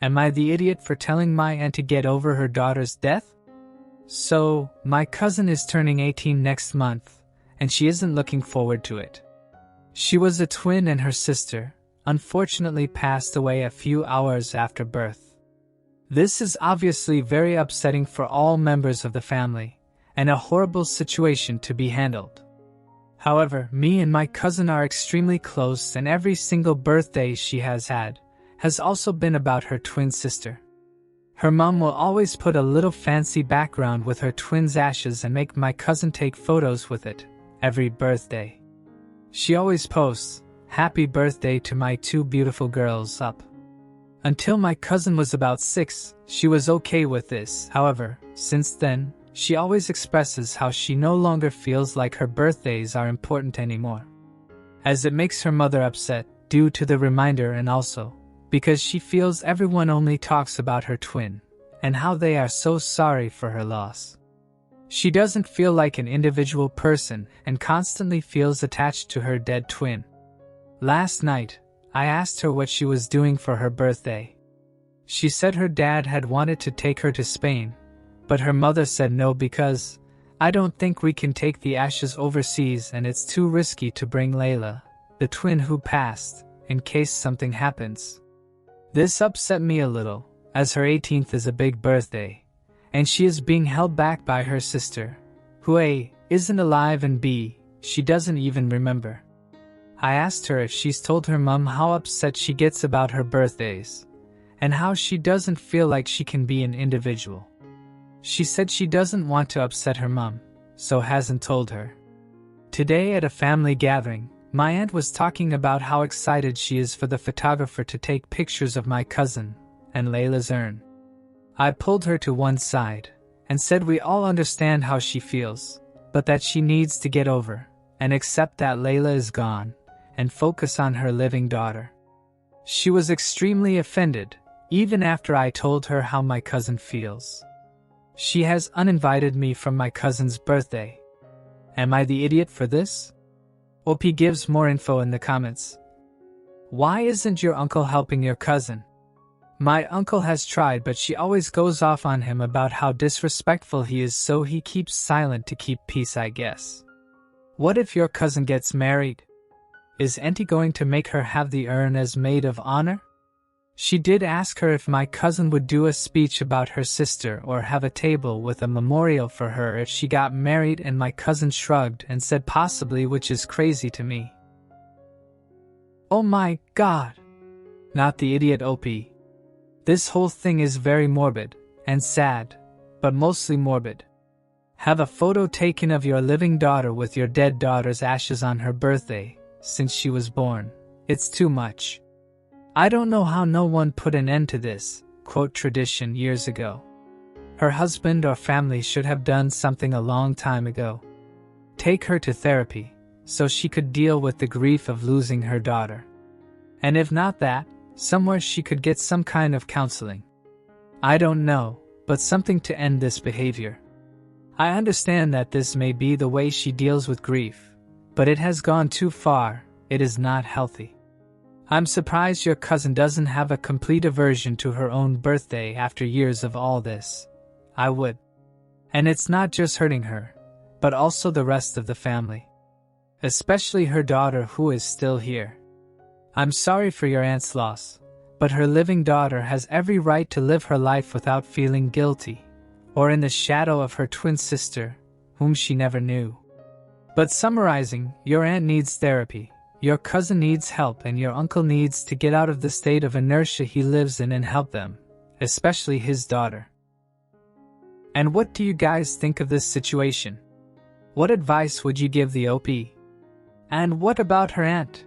Am I the idiot for telling my aunt to get over her daughter's death? So, my cousin is turning 18 next month, and she isn't looking forward to it. She was a twin and her sister, unfortunately, passed away a few hours after birth. This is obviously very upsetting for all members of the family, and a horrible situation to be handled. However, me and my cousin are extremely close, and every single birthday she has had has also been about her twin sister. Her mom will always put a little fancy background with her twin's ashes and make my cousin take photos with it every birthday. She always posts, "Happy birthday to my two beautiful girls" up. Until my cousin was about 6, she was okay with this. However, since then, she always expresses how she no longer feels like her birthdays are important anymore, as it makes her mother upset due to the reminder, and also because she feels everyone only talks about her twin and how they are so sorry for her loss. She doesn't feel like an individual person and constantly feels attached to her dead twin. Last night, I asked her what she was doing for her birthday. She said her dad had wanted to take her to Spain, but her mother said no because, "I don't think we can take the ashes overseas and it's too risky to bring Layla, the twin who passed, in case something happens." This upset me a little, as her 18th is a big birthday, and she is being held back by her sister, who A, isn't alive, and B, she doesn't even remember. I asked her if she's told her mom how upset she gets about her birthdays, and how she doesn't feel like she can be an individual. She said she doesn't want to upset her mom, so hasn't told her. Today at a family gathering, my aunt was talking about how excited she is for the photographer to take pictures of my cousin and Layla's urn. I pulled her to one side and said we all understand how she feels, but that she needs to get over and accept that Layla is gone and focus on her living daughter. She was extremely offended, even after I told her how my cousin feels. She has uninvited me from my cousin's birthday. Am I the idiot for this? OP gives more info in the comments. Why isn't your uncle helping your cousin? My uncle has tried, but she always goes off on him about how disrespectful he is, so he keeps silent to keep peace, I guess. What if your cousin gets married? Is Auntie going to make her have the urn as maid of honor? She did ask her if my cousin would do a speech about her sister or have a table with a memorial for her if she got married, and my cousin shrugged and said possibly, which is crazy to me. Oh my god. Not the idiot OP. This whole thing is very morbid and sad, but mostly morbid. Have a photo taken of your living daughter with your dead daughter's ashes on her birthday since she was born. It's too much. I don't know how no one put an end to this, quote, tradition years ago. Her husband or family should have done something a long time ago. Take her to therapy, so she could deal with the grief of losing her daughter. And if not that, somewhere she could get some kind of counseling. I don't know, but something to end this behavior. I understand that this may be the way she deals with grief, but it has gone too far. It is not healthy. I'm surprised your cousin doesn't have a complete aversion to her own birthday after years of all this. I would. And it's not just hurting her, but also the rest of the family. Especially her daughter, who is still here. I'm sorry for your aunt's loss, but her living daughter has every right to live her life without feeling guilty, or in the shadow of her twin sister, whom she never knew. But summarizing, your aunt needs therapy. Your cousin needs help, and your uncle needs to get out of the state of inertia he lives in and help them, especially his daughter. And what do you guys think of this situation? What advice would you give the OP? And what about her aunt?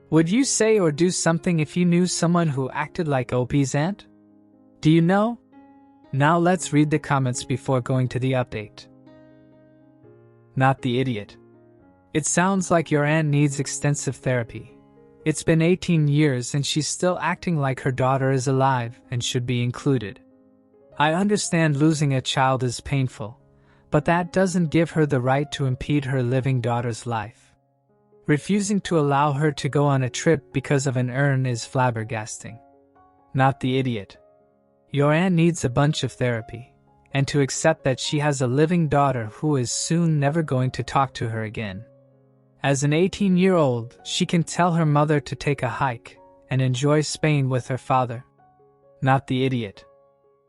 Would you say or do something if you knew someone who acted like OP's aunt? Do you know? Now let's read the comments before going to the update. Not the idiot. It sounds like your aunt needs extensive therapy. It's been 18 years and she's still acting like her daughter is alive and should be included. I understand losing a child is painful, but that doesn't give her the right to impede her living daughter's life. Refusing to allow her to go on a trip because of an urn is flabbergasting. Not the idiot. Your aunt needs a bunch of therapy, and to accept that she has a living daughter who is soon never going to talk to her again. As an 18-year-old, she can tell her mother to take a hike and enjoy Spain with her father. Not the idiot.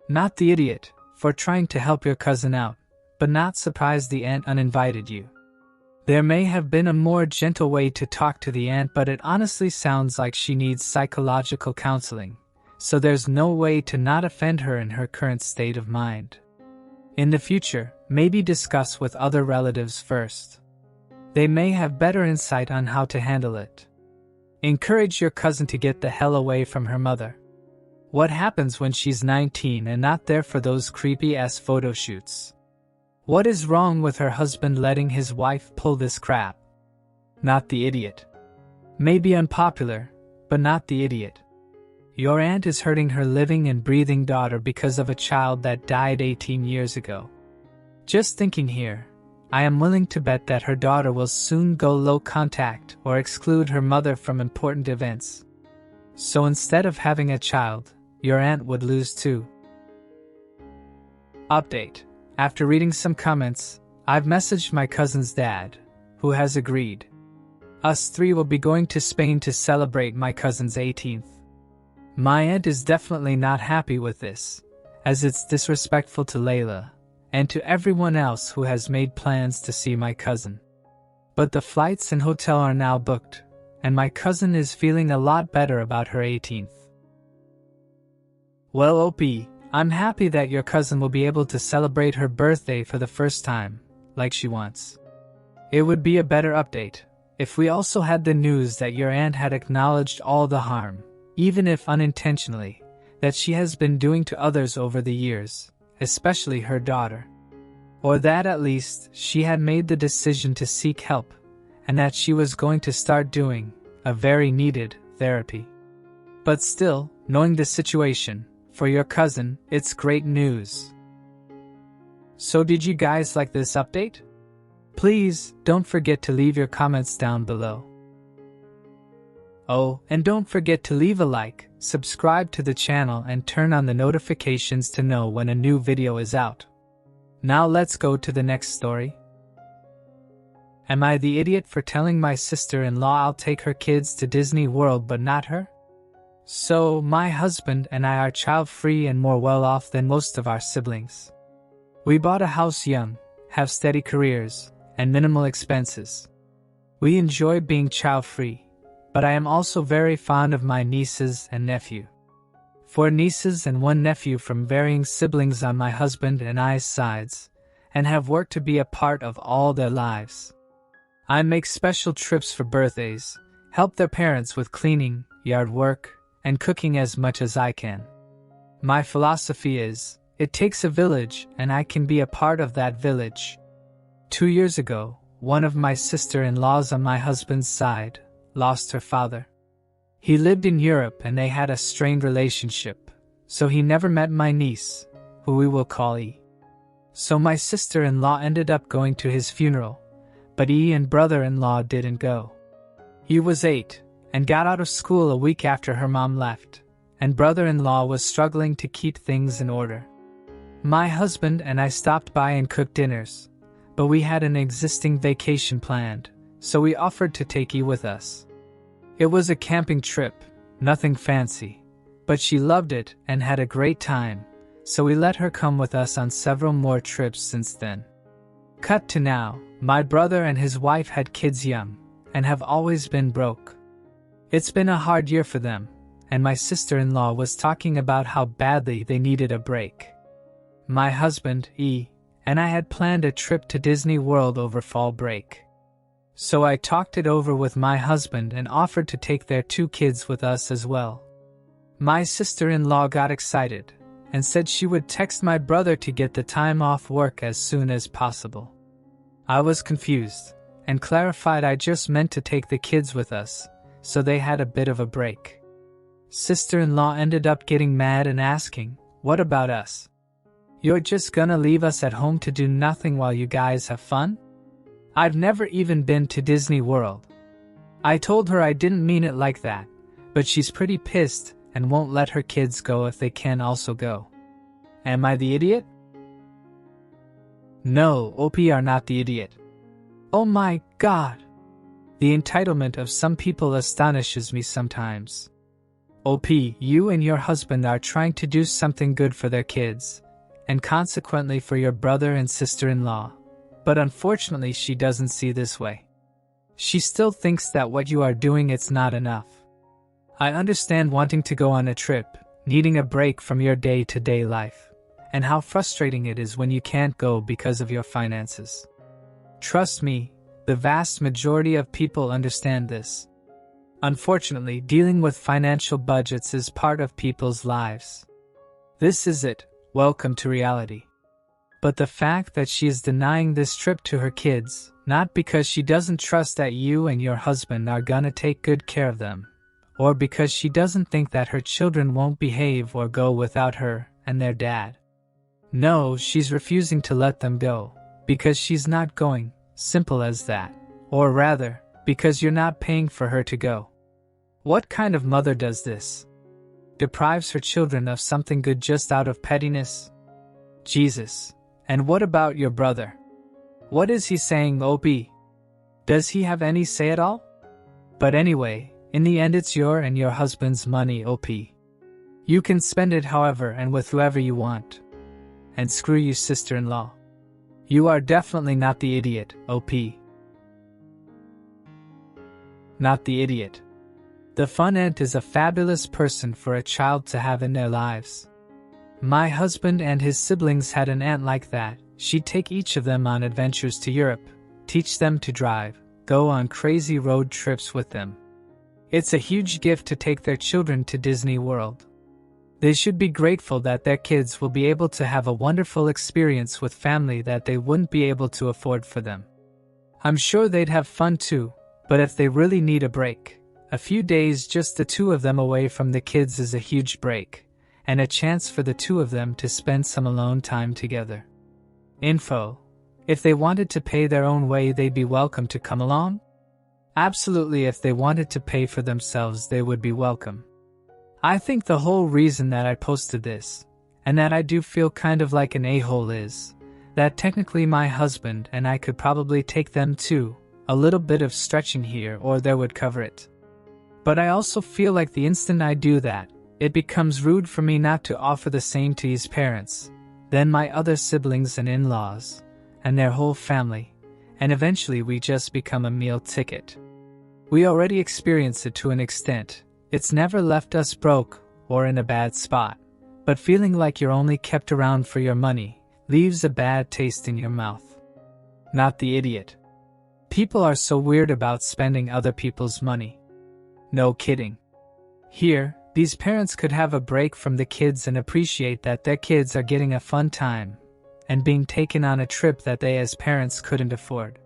Not the idiot for trying to help your cousin out, but not surprised the aunt uninvited you. There may have been a more gentle way to talk to the aunt, but it honestly sounds like she needs psychological counseling, so there's no way to not offend her in her current state of mind. In the future, maybe discuss with other relatives first. They may have better insight on how to handle it. Encourage your cousin to get the hell away from her mother. What happens when she's 19 and not there for those creepy-ass photo shoots? What is wrong with her husband letting his wife pull this crap? Not the idiot. Maybe unpopular, but not the idiot. Your aunt is hurting her living and breathing daughter because of a child that died 18 years ago. Just thinking here, I am willing to bet that her daughter will soon go low contact or exclude her mother from important events. So instead of having a child, your aunt would lose too. Update. After reading some comments, I've messaged my cousin's dad, who has agreed. Us three will be going to Spain to celebrate my cousin's 18th. My aunt is definitely not happy with this, as it's disrespectful to Layla, and to everyone else who has made plans to see my cousin. But the flights and hotel are now booked, and my cousin is feeling a lot better about her 18th. Well, OP, I'm happy that your cousin will be able to celebrate her birthday for the first time, like she wants. It would be a better update if we also had the news that your aunt had acknowledged all the harm, even if unintentionally, that she has been doing to others over the years, especially her daughter. Or that at least she had made the decision to seek help, and that she was going to start doing a very needed therapy. But still, knowing the situation, for your cousin, it's great news. So did you guys like this update? Please don't forget to leave your comments down below. Oh, and don't forget to leave a like, subscribe to the channel and turn on the notifications to know when a new video is out. Now let's go to the next story. Am I the idiot for telling my sister-in-law I'll take her kids to Disney World but not her? So, my husband and I are child-free and more well-off than most of our siblings. We bought a house young, have steady careers, and minimal expenses. We enjoy being child-free, but I am also very fond of my nieces and nephew. 4 nieces and 1 nephew from varying siblings on my husband and I's sides, and have worked to be a part of all their lives. I make special trips for birthdays, help their parents with cleaning, yard work, and cooking as much as I can. My philosophy is, it takes a village and I can be a part of that village. 2 years ago, one of my sister-in-laws on my husband's side lost her father. He lived in Europe and they had a strained relationship, so he never met my niece, who we will call E. So my sister-in-law ended up going to his funeral, but E and brother-in-law didn't go. He was 8 and got out of school a week after her mom left, and brother-in-law was struggling to keep things in order. My husband and I stopped by and cooked dinners, but we had an existing vacation planned, so we offered to take E with us. It was a camping trip, nothing fancy, but she loved it and had a great time, so we let her come with us on several more trips since then. Cut to now, my brother and his wife had kids young, and have always been broke. It's been a hard year for them, and my sister-in-law was talking about how badly they needed a break. My husband, E, and I had planned a trip to Disney World over fall break. So I talked it over with my husband and offered to take their 2 kids with us as well. My sister-in-law got excited, and said she would text my brother to get the time off work as soon as possible. I was confused, and clarified I just meant to take the kids with us, so they had a bit of a break. Sister-in-law ended up getting mad and asking, "What about us? You're just gonna leave us at home to do nothing while you guys have fun?" I've never even been to Disney World. I told her I didn't mean it like that, but she's pretty pissed and won't let her kids go if they can also go. Am I the idiot? No, OP are not the idiot. Oh my God! The entitlement of some people astonishes me sometimes. OP, you and your husband are trying to do something good for their kids, and consequently for your brother and sister-in-law. But unfortunately she doesn't see this way. She still thinks that what you are doing it's not enough. I understand wanting to go on a trip, needing a break from your day-to-day life, and how frustrating it is when you can't go because of your finances. Trust me, the vast majority of people understand this. Unfortunately, dealing with financial budgets is part of people's lives. This is it, welcome to reality. But the fact that she is denying this trip to her kids, not because she doesn't trust that you and your husband are gonna take good care of them, or because she doesn't think that her children won't behave or go without her and their dad. No, she's refusing to let them go, because she's not going, simple as that. Or rather, because you're not paying for her to go. What kind of mother does this? Deprives her children of something good just out of pettiness? Jesus. And what about your brother? What is he saying, OP? Does he have any say at all? But anyway, in the end it's your and your husband's money, OP. You can spend it however and with whoever you want. And screw you, sister-in-law. You are definitely not the idiot, OP. Not the idiot. The fun aunt is a fabulous person for a child to have in their lives. My husband and his siblings had an aunt like that. She'd take each of them on adventures to Europe, teach them to drive, go on crazy road trips with them. It's a huge gift to take their children to Disney World. They should be grateful that their kids will be able to have a wonderful experience with family that they wouldn't be able to afford for them. I'm sure they'd have fun too, but if they really need a break, a few days just the two of them away from the kids is a huge break, and a chance for the two of them to spend some alone time together. Info. If they wanted to pay their own way, they'd be welcome to come along? Absolutely, if they wanted to pay for themselves, they would be welcome. I think the whole reason that I posted this, and that I do feel kind of like an a-hole is, that technically my husband and I could probably take them too. A little bit of stretching here or there would cover it. But I also feel like the instant I do that, it becomes rude for me not to offer the same to his parents, then my other siblings and in-laws, and their whole family, and eventually we just become a meal ticket. We already experience it to an extent. It's never left us broke or in a bad spot, but feeling like you're only kept around for your money leaves a bad taste in your mouth. Not the idiot. People are so weird about spending other people's money. No kidding. Here, these parents could have a break from the kids and appreciate that their kids are getting a fun time and being taken on a trip that they as parents couldn't afford.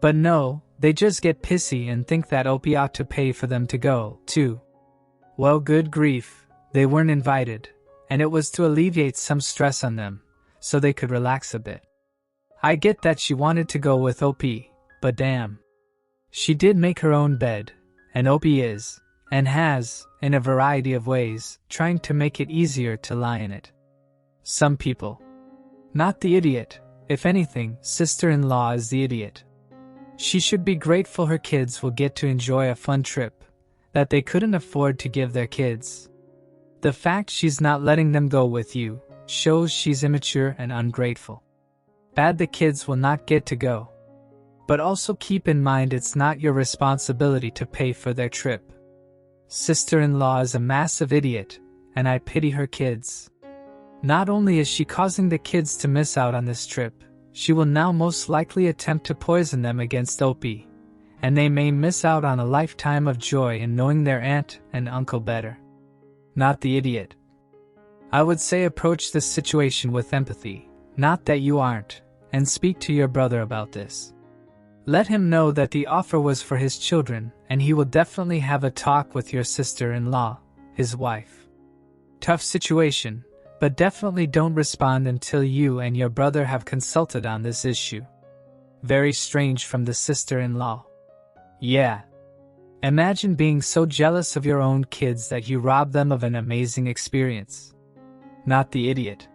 But no, they just get pissy and think that OP ought to pay for them to go, too. Well, good grief, they weren't invited, and it was to alleviate some stress on them, so they could relax a bit. I get that she wanted to go with OP, but damn. She did make her own bed, and OP is, and has, in a variety of ways, trying to make it easier to lie in it. Some people. Not the idiot, if anything, sister-in-law is the idiot. She should be grateful her kids will get to enjoy a fun trip that they couldn't afford to give their kids. The fact she's not letting them go with you shows she's immature and ungrateful. Bad the kids will not get to go. But also keep in mind it's not your responsibility to pay for their trip. Sister-in-law is a massive idiot, and I pity her kids. Not only is she causing the kids to miss out on this trip, she will now most likely attempt to poison them against OP, and they may miss out on a lifetime of joy in knowing their aunt and uncle better. Not the idiot. I would say approach this situation with empathy, not that you aren't, and speak to your brother about this. Let him know that the offer was for his children, and he will definitely have a talk with your sister-in-law, his wife. Tough situation, but definitely don't respond until you and your brother have consulted on this issue. Very strange from the sister-in-law. Yeah. Imagine being so jealous of your own kids that you rob them of an amazing experience. Not the idiot.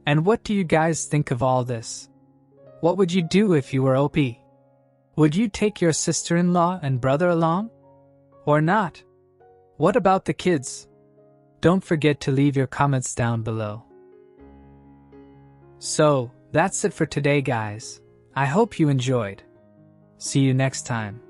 And what do you guys think of all this? What would you do if you were OP? Would you take your sister-in-law and brother along? Or not? What about the kids? Don't forget to leave your comments down below. So, that's it for today, guys. I hope you enjoyed. See you next time.